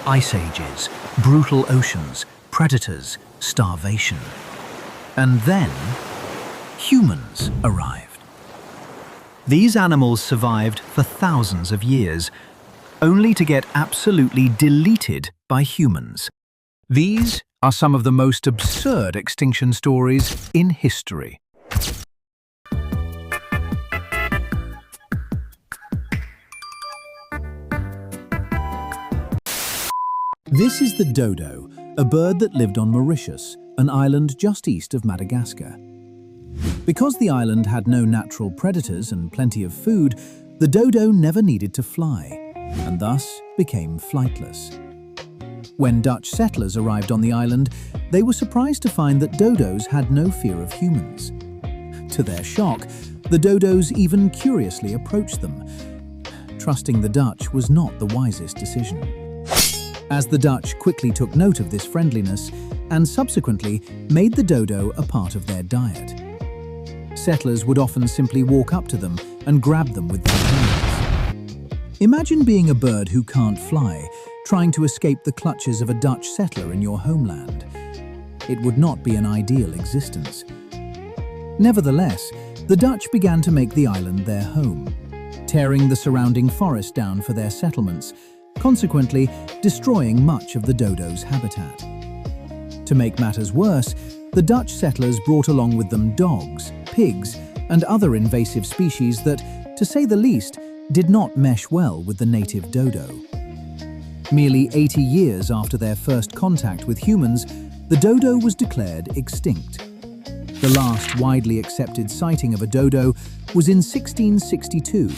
ice ages, brutal oceans, predators, starvation. And then, humans arrived. These animals survived for thousands of years, only to get absolutely deleted by humans. These are some of the most absurd extinction stories in history. This is the dodo, a bird that lived on Mauritius, an island just east of Madagascar. Because the island had no natural predators and plenty of food, the dodo never needed to fly, and thus became flightless. When Dutch settlers arrived on the island, they were surprised to find that dodos had no fear of humans. To their shock, the dodos even curiously approached them. Trusting the Dutch was not the wisest decision, as the Dutch quickly took note of this friendliness and subsequently made the dodo a part of their diet. Settlers would often simply walk up to them and grab them with their hands. Imagine being a bird who can't fly, trying to escape the clutches of a Dutch settler in your homeland. It would not be an ideal existence. Nevertheless, the Dutch began to make the island their home, tearing the surrounding forest down for their settlements, consequently destroying much of the dodo's habitat. To make matters worse, the Dutch settlers brought along with them dogs, pigs, and other invasive species that, to say the least, did not mesh well with the native dodo. Merely 80 years after their first contact with humans, the dodo was declared extinct. The last widely accepted sighting of a dodo was in 1662,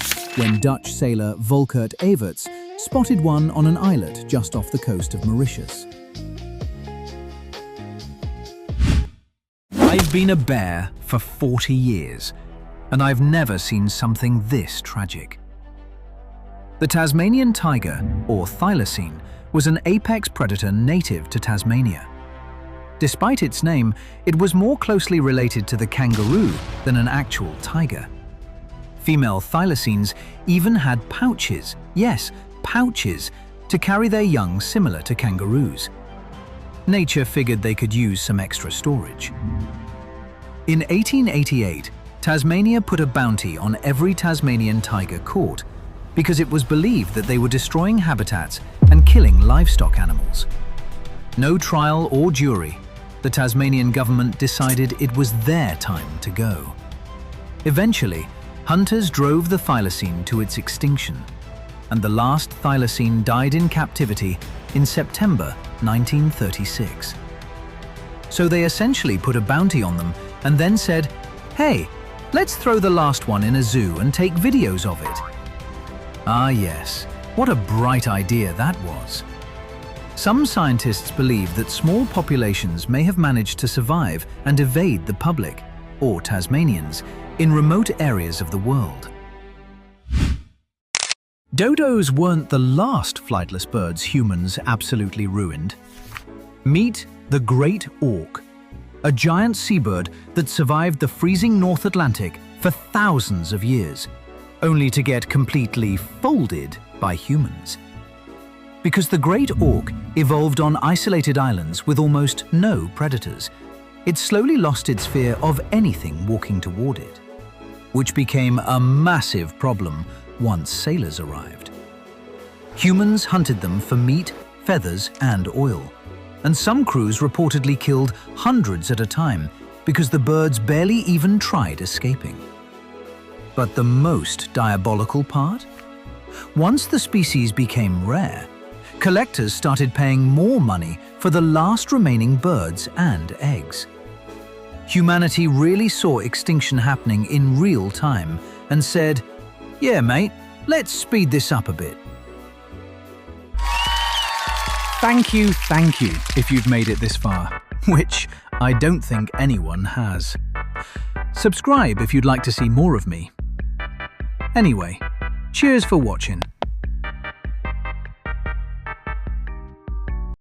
when Dutch sailor Volkert Everts spotted one on an islet just off the coast of Mauritius. I've been a bear for 40 years, and I've never seen something this tragic. The Tasmanian tiger, or thylacine, was an apex predator native to Tasmania. Despite its name, it was more closely related to the kangaroo than an actual tiger. Female thylacines even had pouches, yes, pouches, to carry their young similar to kangaroos. Nature figured they could use some extra storage. In 1888, Tasmania put a bounty on every Tasmanian tiger caught because it was believed that they were destroying habitats and killing livestock animals. No trial or jury, the Tasmanian government decided it was their time to go. Eventually, hunters drove the thylacine to its extinction, and the last thylacine died in captivity in September 1936. So they essentially put a bounty on them and then said, "Hey, let's throw the last one in a zoo and take videos of it." Ah yes, what a bright idea that was. Some scientists believe that small populations may have managed to survive and evade the public, or Tasmanians, in remote areas of the world. Dodos weren't the last flightless birds humans absolutely ruined. Meet the great auk, a giant seabird that survived the freezing North Atlantic for thousands of years, only to get completely folded by humans. Because the great auk evolved on isolated islands with almost no predators, it slowly lost its fear of anything walking toward it, which became a massive problem once sailors arrived. Humans hunted them for meat, feathers, and oil, and some crews reportedly killed hundreds at a time because the birds barely even tried escaping. But the most diabolical part? Once the species became rare, collectors started paying more money for the last remaining birds and eggs. Humanity really saw extinction happening in real time and said, "Yeah, mate, let's speed this up a bit." Thank you if you've made it this far, which I don't think anyone has. Subscribe if you'd like to see more of me. Anyway, cheers for watching.